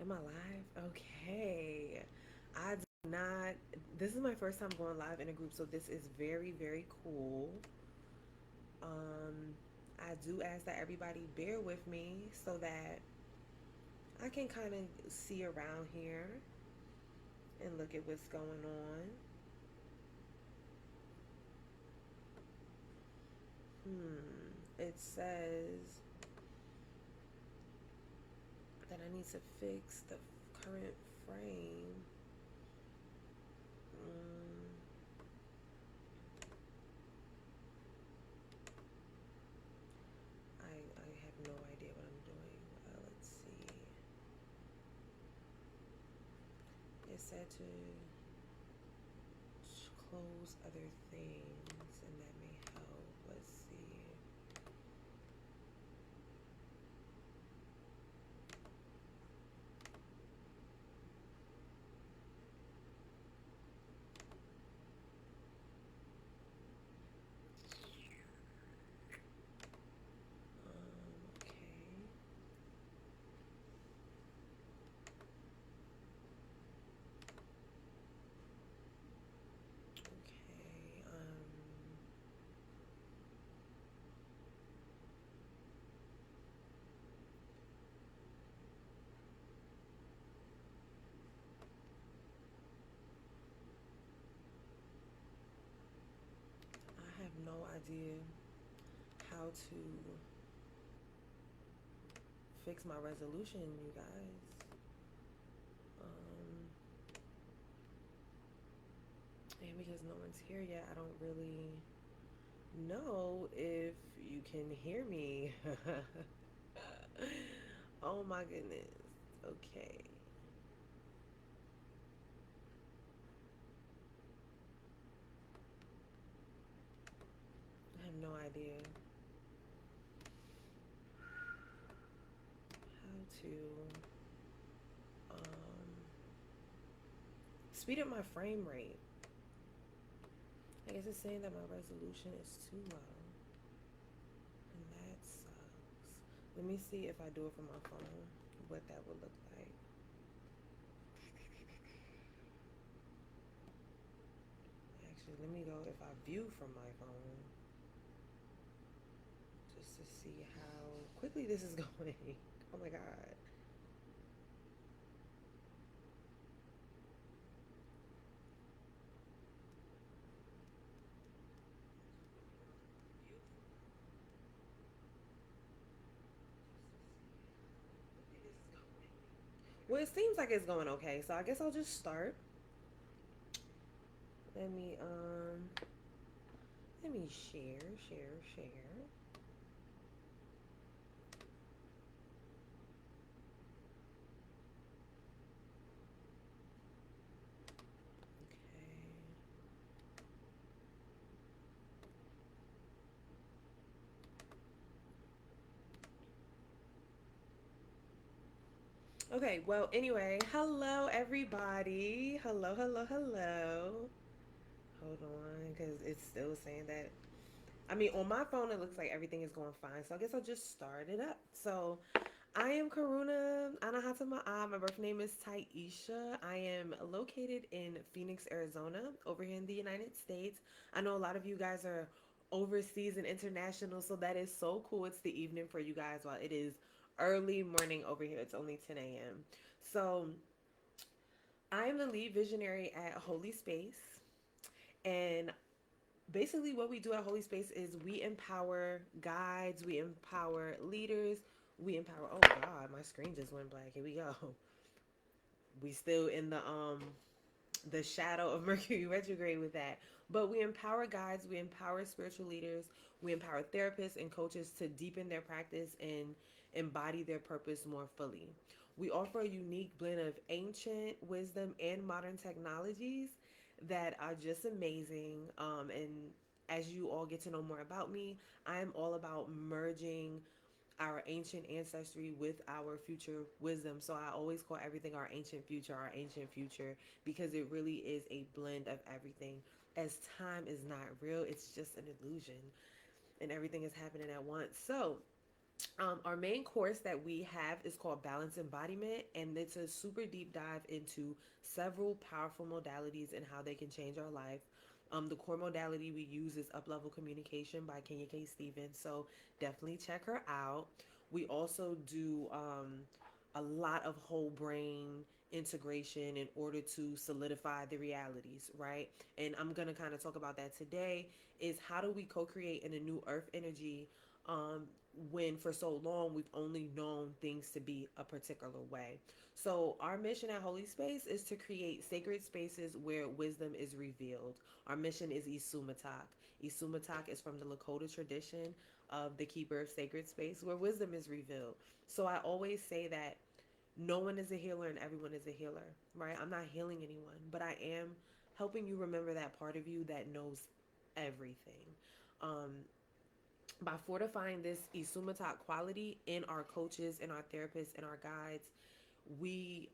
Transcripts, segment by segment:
Am I live? Okay. I do not. This is my first time going live in a group, so this is very, very cool. Um, I do ask that everybody bear with me so that I can kind of see around here and look at what's going on. It says that I need to fix the current frame. Mm, I have no idea what I'm doing. Let's see. It said to close other things, and that may help. Let's see. Okay. Okay. I have no idea how to fix my resolution, you guys. Um, and because no one's here yet, I don't really know if you can hear me. Oh my goodness. Okay. I have no idea how to um, speed up my frame rate. I guess it's saying that my resolution is too low, and that sucks. Let me see if I do it from my phone, what that would look like. Actually, let me go if I view from my phone just to see how quickly this is going. Oh my god. Well, it seems like it's going okay, so I guess I'll just start. Let me let me share. Okay, well, anyway, hello everybody. Hello. Hold on, because it's still saying that. I mean, on my phone, it looks like everything is going fine. So I guess I'll just start it up. So I am Karuna Anahata. My birth name is Taisha. I am located in Phoenix, Arizona, over here in the United States. I know a lot of you guys are overseas and international, so that is so cool. It's the evening for you guys while it is early morning over here. It's only 10 a.m. So I am the lead visionary at Holy Space. And basically what we do at Holy Space is we empower guides, we empower leaders, we empower. Oh god, my screen just went black. Here we go. We still in the shadow of Mercury retrograde with that. But we empower guides, we empower spiritual leaders, we empower therapists and coaches to deepen their practice and embody their purpose more fully. We offer a unique blend of ancient wisdom and modern technologies that are just amazing. And as you all get to know more about me, I am all about merging our ancient ancestry with our future wisdom. So I always call everything our ancient future, because it really is a blend of everything. As time is not real, it's just an illusion, and everything is happening at once. So Our main course that we have is called Balance Embodiment, and it's a super deep dive into several powerful modalities and how they can change our life. The core modality we use is Uplevel Communication by Kenya K. Stevens, so definitely check her out. We also do a lot of whole brain integration in order to solidify the realities, right? And I'm gonna kind of talk about that today. Is how do we co-create in a new earth energy um, when for so long we've only known things to be a particular way. So, our mission at Holy Space is to create sacred spaces where wisdom is revealed. Our mission is Isumatak. Isumatak is from the Lakota tradition of the keeper of sacred space where wisdom is revealed. So, I always say that no one is a healer and everyone is a healer, right? I'm not healing anyone, but I am helping you remember that part of you that knows everything. Um, by fortifying this Isumatak quality in our coaches, in our therapists, in our guides, we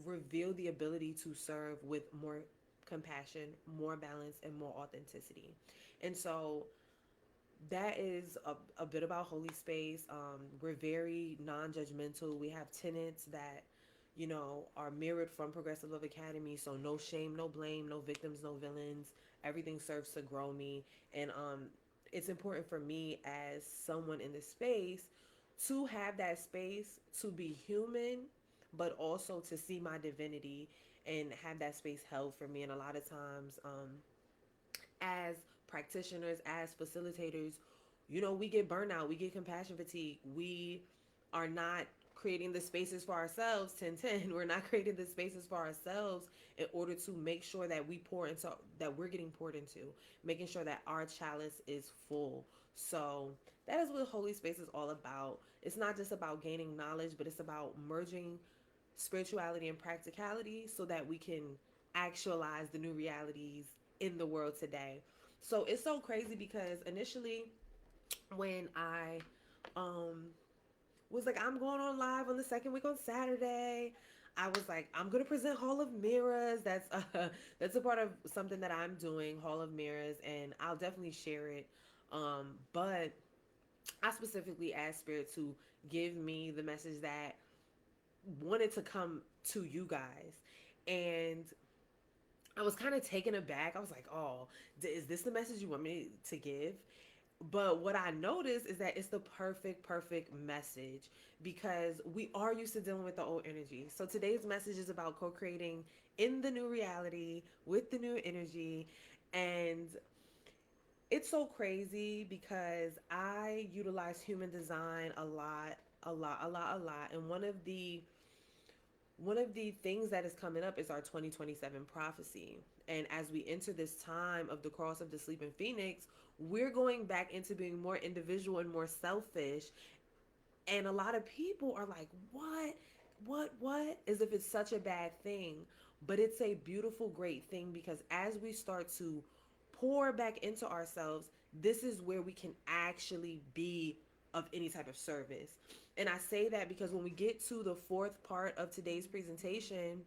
reveal the ability to serve with more compassion, more balance, and more authenticity. And so that is a bit about Holy Space. We're very non judgmental. We have tenets that, are mirrored from Progressive Love Academy. So no shame, no blame, no victims, no villains. Everything serves to grow me. And it's important for me as someone in the space to have that space to be human, but also to see my divinity and have that space held for me. And a lot of times, as practitioners, as facilitators, we get burnout, we get compassion fatigue. We are not creating the spaces for ourselves 10-10. We're not creating the spaces for ourselves in order to make sure that we pour into that we're getting poured into, making sure that our chalice is full. So that is what Holy Space is all about. It's not just about gaining knowledge, but it's about merging spirituality and practicality so that we can actualize the new realities in the world today. So it's so crazy because initially when I um was like, I'm going on live on the second week on Saturday, I was like, I'm gonna present Hall of Mirrors. That's a part of something that I'm doing, Hall of Mirrors, and I'll definitely share it. But I specifically asked Spirit to give me the message that wanted to come to you guys. And I was kind of taken aback. I was like, oh, is this the message you want me to give? But what I noticed is that it's the perfect message because we are used to dealing with the old energy. So today's message is about co creating in the new reality with the new energy. And it's so crazy because I utilize human design a lot, a lot. And one of the things that is coming up is our 2027 prophecy. And as we enter this time of the cross of the sleeping phoenix, we're going back into being more individual and more selfish. And a lot of people are like, what? As if it's such a bad thing. But it's a beautiful, great thing because as we start to pour back into ourselves, this is where we can actually be of any type of service. And I say that because when we get to the fourth part of today's presentation,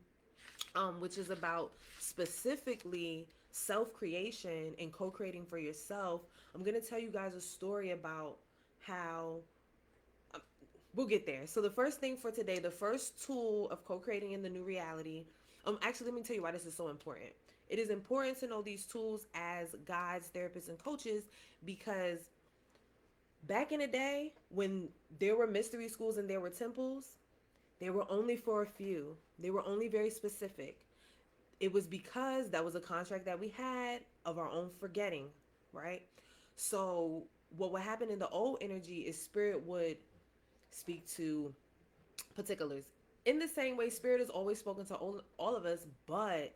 which is about specifically self creation and co creating for yourself, I'm going to tell you guys a story about how we'll get there. So, the first thing for today, the first tool of co creating in the new reality, actually, let me tell you why this is so important. It is important to know these tools as guides, therapists, and coaches because back in the day when there were mystery schools and there were temples, they were only for a few. They were only very specific. It was because that was a contract that we had of our own forgetting, right? So what would happen in the old energy is spirit would speak to particulars. In the same way, spirit has always spoken to all of us, but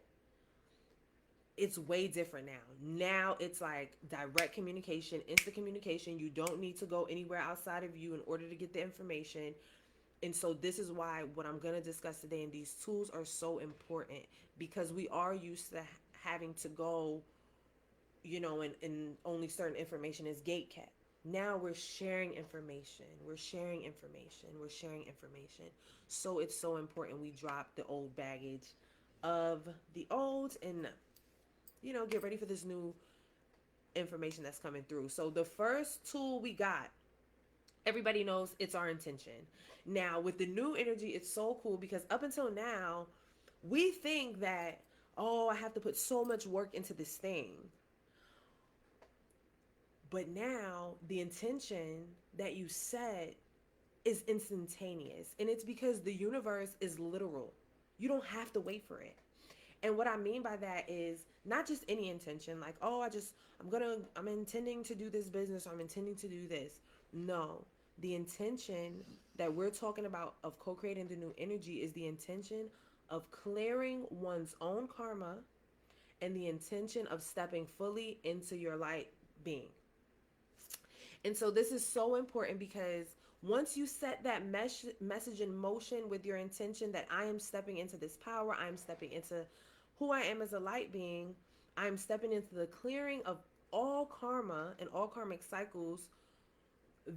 it's way different now. Now it's like direct communication, instant communication. You don't need to go anywhere outside of you in order to get the information. And so this is why what I'm going to discuss today and these tools are so important because we are used to having to go, and only certain information is gate kept. Now we're sharing information. We're sharing information. We're sharing information. So it's so important we drop the old baggage of the old and, get ready for this new information that's coming through. So the first tool we got Everybody knows it's our intention. Now, with the new energy, it's so cool because up until now, we think that, oh, I have to put so much work into this thing. But now, the intention that you set is instantaneous. And it's because the universe is literal. You don't have to wait for it. And what I mean by that is not just any intention, like, oh, I'm intending to do this business, or I'm intending to do this. No, the intention that we're talking about of co creating the new energy is the intention of clearing one's own karma and the intention of stepping fully into your light being. And so this is so important because once you set that message in motion with your intention that I am stepping into this power, I'm stepping into who I am as a light being, I'm stepping into the clearing of all karma and all karmic cycles,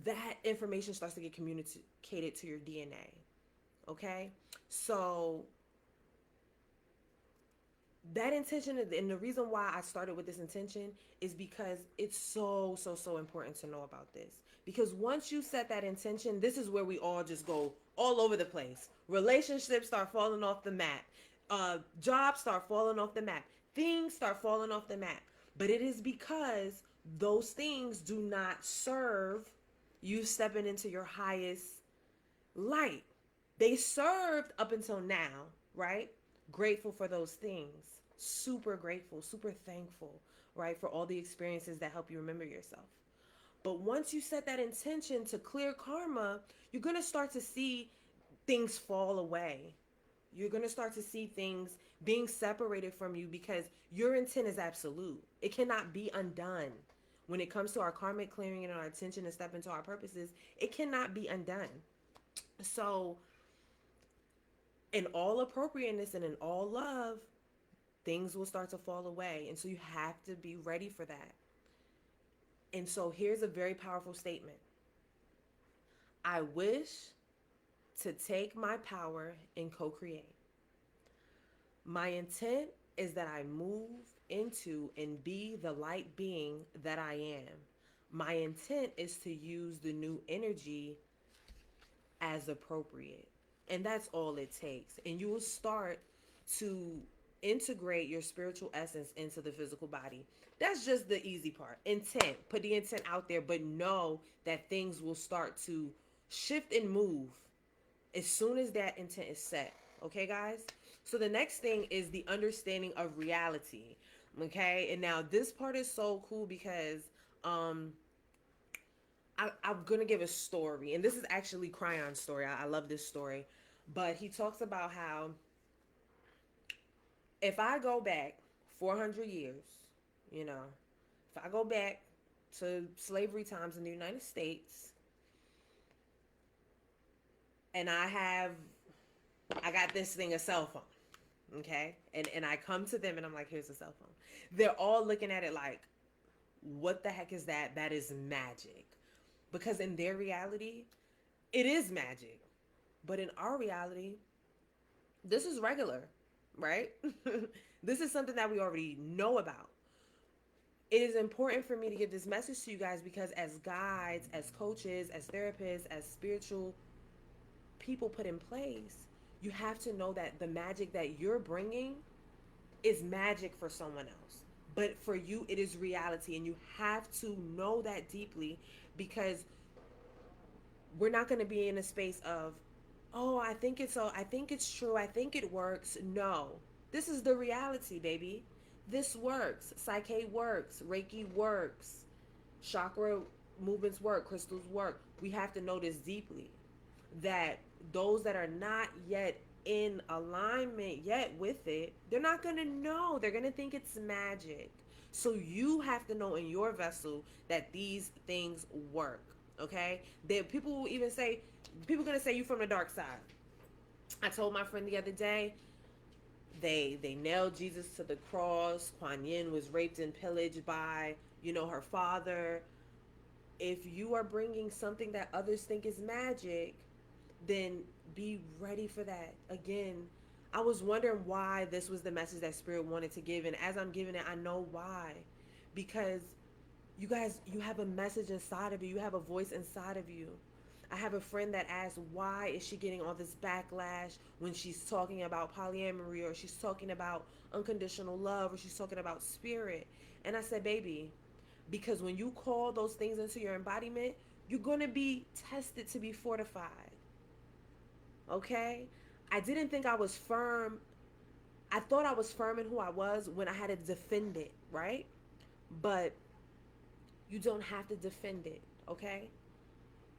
that information starts to get communicated to your DNA. Okay? So that intention, and the reason why I started with this intention is because it's so important to know about this. Because once you set that intention, this is where we all just go all over the place. Relationships start falling off the map. Jobs start falling off the map. Things start falling off the map. But it is because those things do not serve you stepping into your highest light. They served up until now, right? Grateful for those things. Super grateful, super thankful, right? For all the experiences that help you remember yourself. But once you set that intention to clear karma, you're going to start to see things fall away. You're going to start to see things being separated from you because your intent is absolute. It cannot be undone. When it comes to our karmic clearing and our intention to step into our purposes, it cannot be undone. So, in all appropriateness and in all love, things will start to fall away. And so you have to be ready for that. And so here's a very powerful statement. I wish to take my power and co-create. My intent is that I move into and be the light being that I am. My intent is to use the new energy as appropriate. And that's all it takes. And you will start to integrate your spiritual essence into the physical body. That's just the easy part. Intent. Put the intent out there, but know that things will start to shift and move as soon as that intent is set. Okay, guys? So the next thing is the understanding of reality. Okay? And now this part is so cool because I'm gonna give a story, and this is actually Cryon's story. I love this story, but he talks about how if I go back 400 years, you know, if I go back to slavery times in the United States, and I got this thing, a cell phone, okay, and I come to them and I'm like, here's a cell phone. They're all looking at it like, what the heck is that? That is magic, because in their reality, it is magic. But in our reality, this is regular, right? This is something that we already know about. It is important for me to give this message to you guys because as guides, as coaches, as therapists, as spiritual people put in place, you have to know that the magic that you're bringing is magic for someone else. But for you, it is reality. And you have to know that deeply because we're not going to be in a space of, oh, I think it's true, I think it works. No, this is the reality, baby. This works. Psyche works. Reiki works. Chakra movements work. Crystals work. We have to know this deeply, that those that are not yet in alignment yet with it, they're not going to know. They're going to think it's magic. So you have to know in your vessel that these things work. Okay? People will even say, people are going to say you from the dark side. I told my friend the other day, they nailed Jesus to the cross. Kuan Yin was raped and pillaged by, her father. If you are bringing something that others think is magic, then be ready for that. Again, I was wondering why this was the message that Spirit wanted to give. And as I'm giving it, I know why. Because you guys, you have a message inside of you. You have a voice inside of you. I have a friend that asks, why is she getting all this backlash when she's talking about polyamory, or she's talking about unconditional love, or she's talking about spirit? And I said, baby, because when you call those things into your embodiment, you're going to be tested to be fortified. Okay? I didn't think I was firm. I thought I was firm in who I was when I had to defend it, right? But you don't have to defend it, okay?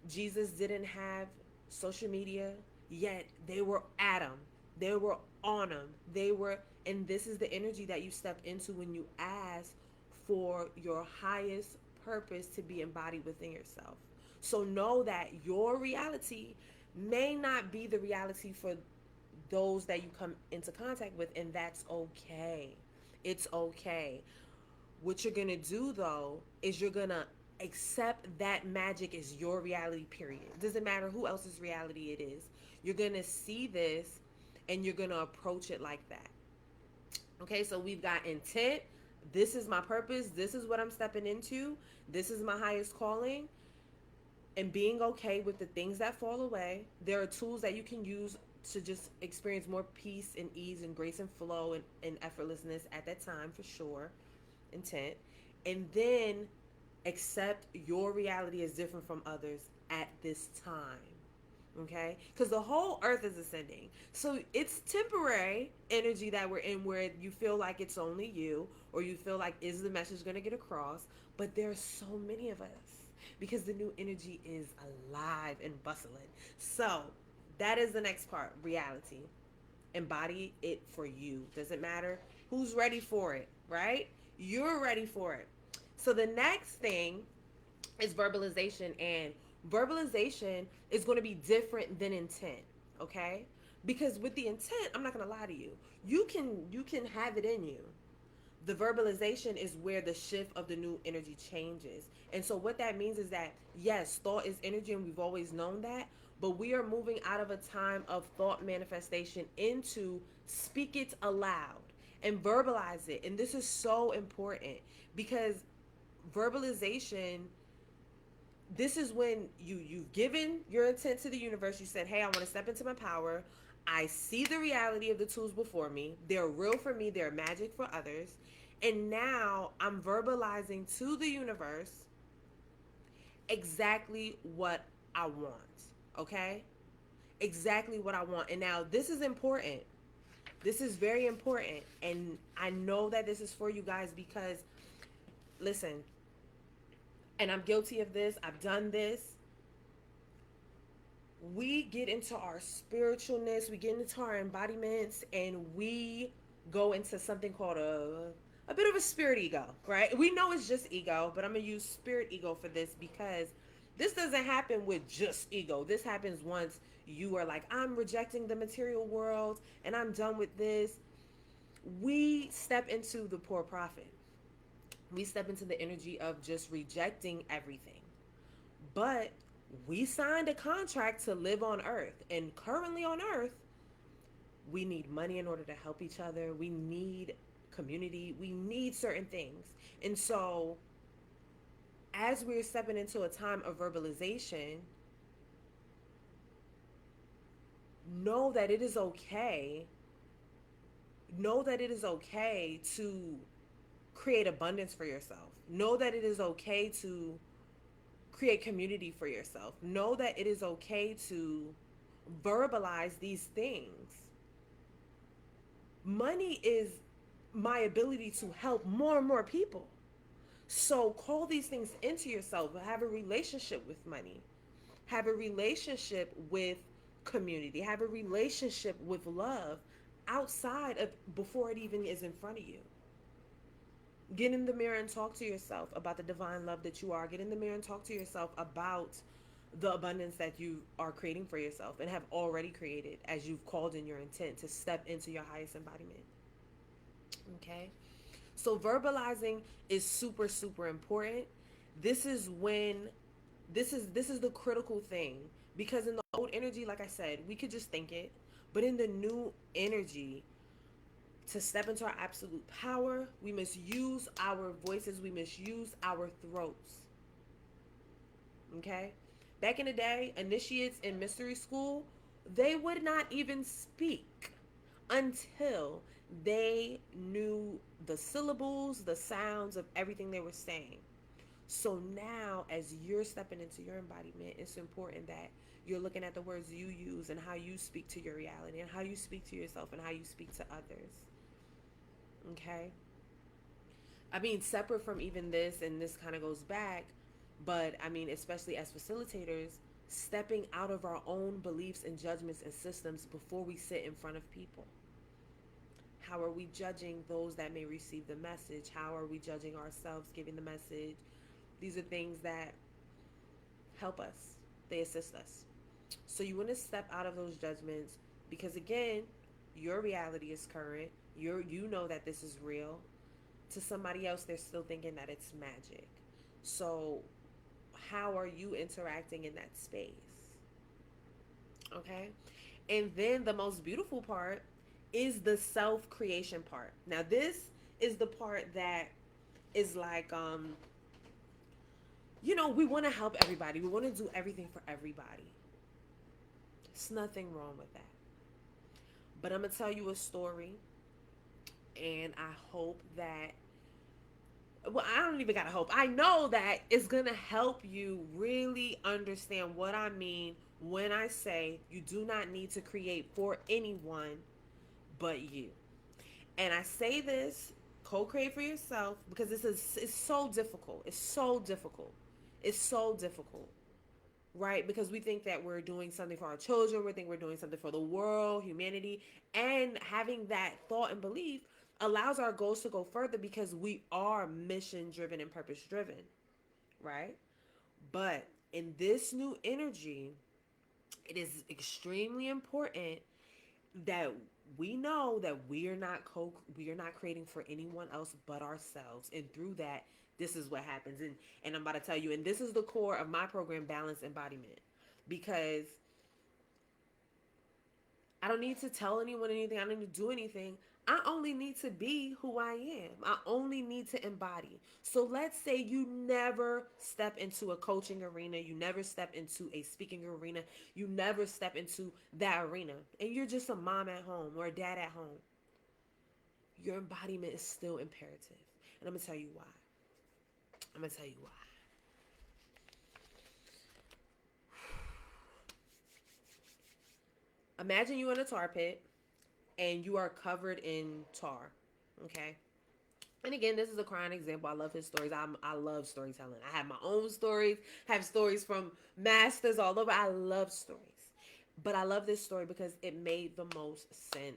Jesus didn't have social media, yet they were at him. They were on him. And this is the energy that you step into when you ask for your highest purpose to be embodied within yourself. So know that your reality may not be the reality for those that you come into contact with, and that's okay. It's okay. What you're gonna do though is you're gonna accept that magic is your reality, period. It doesn't matter who else's reality it is. You're gonna see this and you're gonna approach it like that. Okay, so we've got intent. This is my purpose. This is what I'm stepping into. This is my highest calling. And being okay with the things that fall away. There are tools that you can use to just experience more peace and ease and grace and flow and effortlessness at that time, for sure. Intent. And then accept your reality is different from others at this time. Okay? Because the whole earth is ascending. So it's temporary energy that we're in where you feel like it's only you, or you feel like, is the message going to get across? But there's so many of us because the new energy is alive and bustling. So that is the next part, reality. Embody it for you. Doesn't matter who's ready for it, right? You're ready for it. So the next thing is verbalization, and verbalization is going to be different than intent, okay? Because with the intent, I'm not going to lie to you. You can have it in you. The verbalization is where the shift of the new energy changes. And so what that means is that, yes, thought is energy, and we've always known that, but we are moving out of a time of thought manifestation into speak it aloud and verbalize it. And this is so important because verbalization, this is when you've given your intent to the universe. You said, hey, I want to step into my power. I see the reality of the tools before me. They're real for me. They're magic for others. And now I'm verbalizing to the universe exactly what I want. Okay? Exactly what I want. And now this is important. This is very important. And I know that this is for you guys because, listen, and I'm guilty of this. I've done this. We get into our spiritualness, we get into our embodiments, and we go into something called a bit of a spirit ego, right? We know it's just ego, but I'm gonna use spirit ego for this because this doesn't happen with just ego. This happens once you are like, I'm rejecting the material world and I'm done with this. We step into the poor prophet. We step into the energy of just rejecting everything. But we signed a contract to live on earth. And currently on earth, we need money in order to help each other. We need community. We need certain things. And so, as we're stepping into a time of verbalization, know that it is okay. Know that it is okay to create abundance for yourself. Know that it is okay to create community for yourself. Know that it is okay to verbalize these things. Money is my ability to help more and more people. So call these things into yourself. Have a relationship with money. Have a relationship with community. Have a relationship with love outside of before it even is in front of you. Get in the mirror and talk to yourself about the divine love that you are. Get in the mirror and talk to yourself about the abundance that you are creating for yourself and have already created as you've called in your intent to step into your highest embodiment. Okay? So verbalizing is super, super important. This is when this is the critical thing, because in the old energy, like I said, we could just think it, but in the new energy, to step into our absolute power, we must use our voices, we must use our throats. Okay? Back in the day, initiates in mystery school, they would not even speak until they knew the syllables, the sounds of everything they were saying. So now, as you're stepping into your embodiment, it's important that you're looking at the words you use and how you speak to your reality and how you speak to yourself and how you speak to others. Okay? I mean, separate from even this, and this kind of goes back, but I mean, especially as facilitators, stepping out of our own beliefs and judgments and systems before we sit in front of people. How are we judging those that may receive the message? How are we judging ourselves giving the message? These are things that help us, they assist us. So you want to step out of those judgments because, again, your reality is current. You know that this is real. To somebody else, they're still thinking that it's magic. So how are you interacting in that space? Okay. And then the most beautiful part is the self creation part. Now, this is the part that is like, we want to help everybody. We want to do everything for everybody. There's nothing wrong with that. But I'm going to tell you a story, and I hope that, well, I don't even got to hope. I know that it's going to help you really understand what I mean when I say you do not need to create for anyone but you. And I say this, co-create for yourself, because it's so difficult. It's so difficult. It's so difficult. Right? Because we think that we're doing something for our children, we think we're doing something for the world, humanity, and having that thought and belief allows our goals to go further because we are mission driven and purpose driven, right? But in this new energy, it is extremely important that we know that we are not creating for anyone else but ourselves, and through that, this is what happens. And I'm about to tell you, and this is the core of my program, Balance Embodiment, because I don't need to tell anyone anything. I don't need to do anything. I only need to be who I am. I only need to embody. So let's say you never step into a coaching arena, you never step into a speaking arena, you never step into that arena, and you're just a mom at home or a dad at home. Your embodiment is still imperative. And I'm going to tell you why. I'm going to tell you why. Imagine you in a tar pit and you are covered in tar. Okay? And again, this is a crying example. I love his stories. I love storytelling. I have my own stories, have stories from masters all over. I love stories. But I love this story because it made the most sense.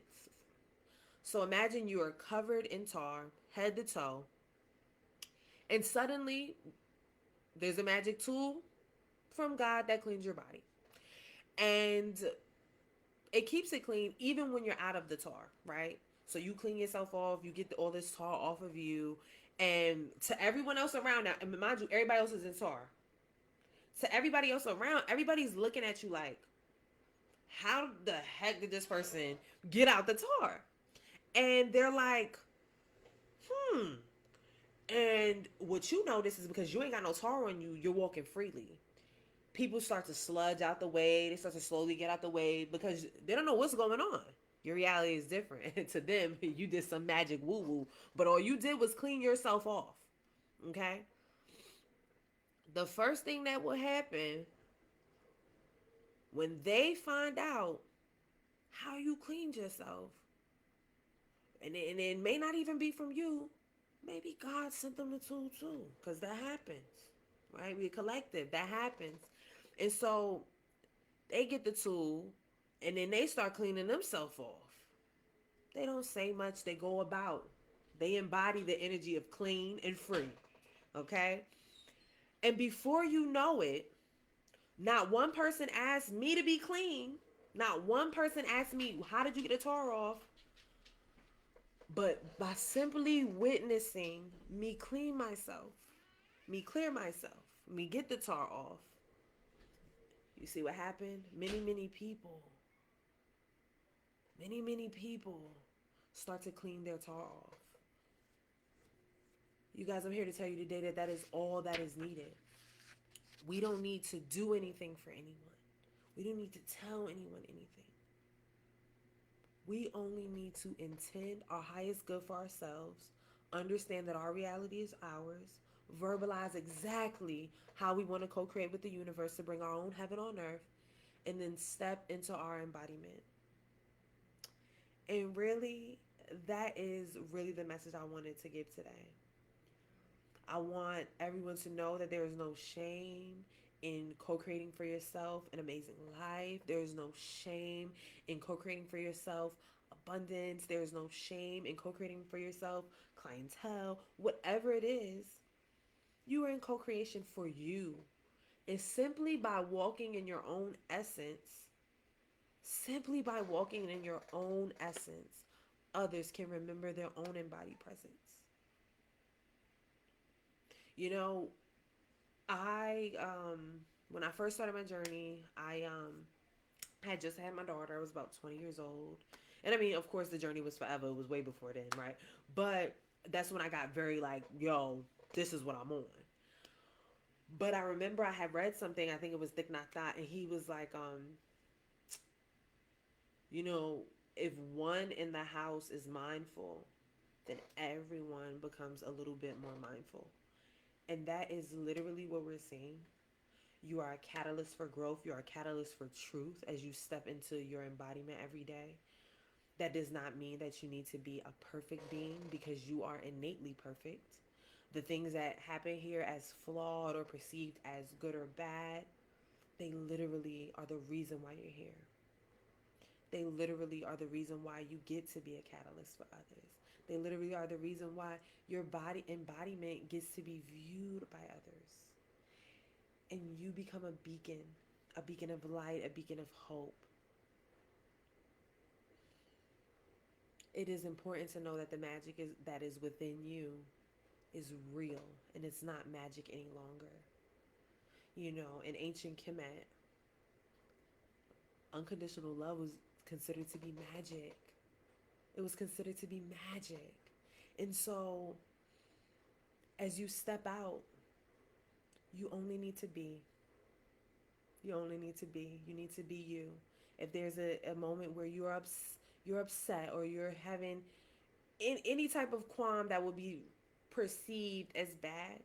So imagine you are covered in tar, head to toe, and suddenly there's a magic tool from God that cleans your body. And it keeps it clean even when you're out of the tar, right? So you clean yourself off, you get all this tar off of you, and to everyone else around now, and mind you, everybody else is in tar. To everybody else around, everybody's looking at you like, how the heck did this person get out the tar? And they're like, hmm. And what you notice is because you ain't got no tar on you, you're walking freely. People start to sludge out the way. They start to slowly get out the way because they don't know what's going on. Your reality is different. To them, you did some magic woo woo, but all you did was clean yourself off. Okay? The first thing that will happen when they find out how you cleaned yourself, and it may not even be from you, maybe God sent them the tool too, because that happens, right? We're collective. That happens. And so they get the tool and then they start cleaning themselves off. They don't say much. They go about. They embody the energy of clean and free. Okay? And before you know it, not one person asked me to be clean. Not one person asked me, how did you get the tar off? But by simply witnessing me clean myself, me clear myself, me get the tar off, you see what happened? Many people start to clean their tar off. You guys, I'm here to tell you today that that is all that is needed. We don't need to do anything for anyone. We don't need to tell anyone anything. We only need to intend our highest good for ourselves, understand that our reality is ours, verbalize exactly how we want to co create with the universe to bring our own heaven on earth, and then step into our embodiment. And really, that is really the message I wanted to give today. I want everyone to know that there is no shame in co creating for yourself an amazing life. There is no shame in co creating for yourself abundance. There is no shame in co creating for yourself clientele. Whatever it is, you are in co creation for you. And simply by walking in your own essence, simply by walking in your own essence, others can remember their own embodied presence. You know, I when I first started my journey, I had just had my daughter. I was about 20 years old. And I mean, of course the journey was forever. It was way before then, right? But that's when I got very like, yo, this is what I'm on. But I remember I had read something, I think it was Thich Nhat Hanh, and he was like, you know, if one in the house is mindful, then everyone becomes a little bit more mindful. And that is literally what we're seeing. You are a catalyst for growth. You are a catalyst for truth as you step into your embodiment every day. That does not mean that you need to be a perfect being because you are innately perfect. The things that happen here as flawed or perceived as good or bad, they literally are the reason why you're here. They literally are the reason why you get to be a catalyst for others. They literally are the reason why your body embodiment gets to be viewed by others. And you become a beacon of light, a beacon of hope. It is important to know that the magic is that is within you is real and it's not magic any longer. You know, in ancient Kemet, unconditional love was considered to be magic. It was considered to be magic. And so, as you step out, you only need to be. You only need to be. You need to be you. If there's a moment where you're upset or you're having any type of qualm that will be perceived as bad,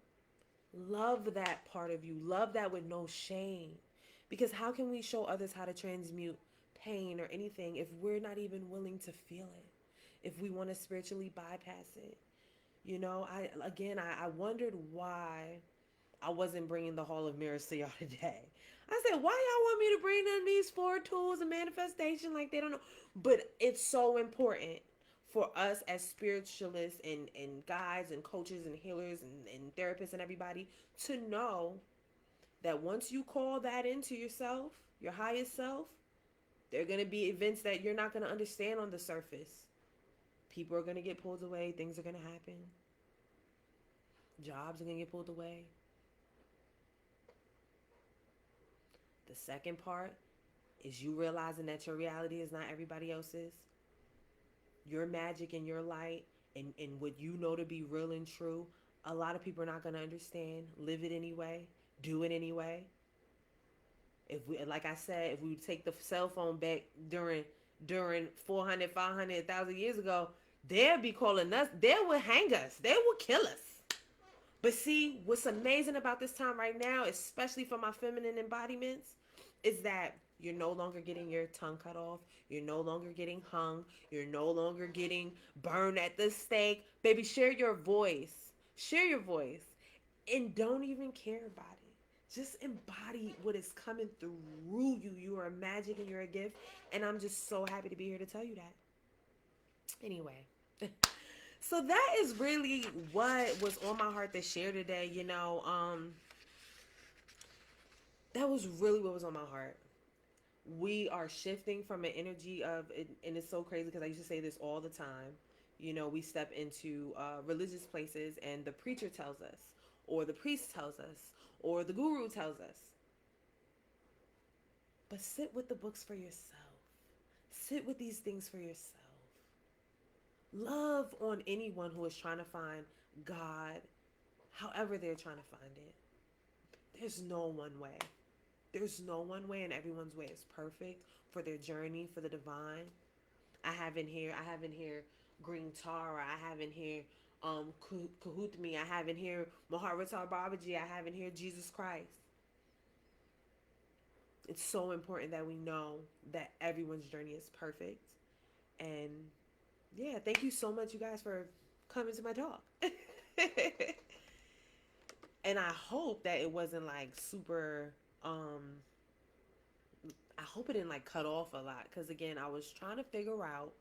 love that part of you. Love that with no shame. Because how can we show others how to transmute pain or anything if we're not even willing to feel it? If we want to spiritually bypass it? You know, I wondered why I wasn't bringing the Hall of Mirrors to y'all today. I said, why y'all want me to bring in these four tools of manifestation like they don't know? But it's so important for us as spiritualists and guides and coaches and healers and therapists and everybody to know that once you call that into yourself, your highest self, there are going to be events that you're not going to understand on the surface. People are going to get pulled away. Things are going to happen. Jobs are going to get pulled away. The second part is you realizing that your reality is not everybody else's. Your magic and your light and what you know to be real and true, a lot of people are not going to understand. Live it anyway. Do it anyway. If we, like I said, if we take the cell phone back during 400, 500, 1,000 years ago, they'll be calling us. They will hang us. They will kill us. But see, what's amazing about this time right now, especially for my feminine embodiments, is that you're no longer getting your tongue cut off. You're no longer getting hung. You're no longer getting burned at the stake. Baby, share your voice. Share your voice. And don't even care about it. Just embody what is coming through you. You are a magic and you're a gift. And I'm just so happy to be here to tell you that. Anyway. So that is really what was on my heart to share today. That was really what was on my heart. We are shifting from an energy of, and it's so crazy because I used to say this all the time. We step into religious places and the preacher tells us, or the priest tells us, or the guru tells us. But sit with the books for yourself. Sit with these things for yourself. Love on anyone who is trying to find God, however they're trying to find it. There's no one way. There's no one way, and everyone's way is perfect for their journey, for the divine. I have in here Green Tara. I have in here Kahutmi. I have in here Maharatar Babaji. I have in here Jesus Christ. It's so important that we know that everyone's journey is perfect. And yeah, thank you so much, you guys, for coming to my talk. And I hope that it wasn't like super. I hope it didn't like cut off a lot because again, I was trying to figure out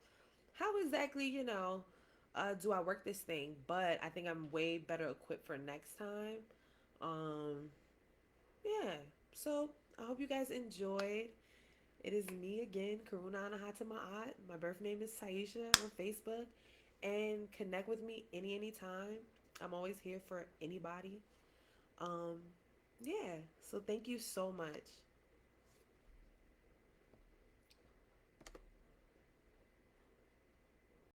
how exactly do I work this thing. But I think I'm way better equipped for next time. Um, yeah. So I hope you guys enjoyed. It is me again, Karuna Anahata Ma'at. My birth name is Taisha on Facebook. And connect with me anytime. I'm always here for anybody. Um, yeah. So thank you so much.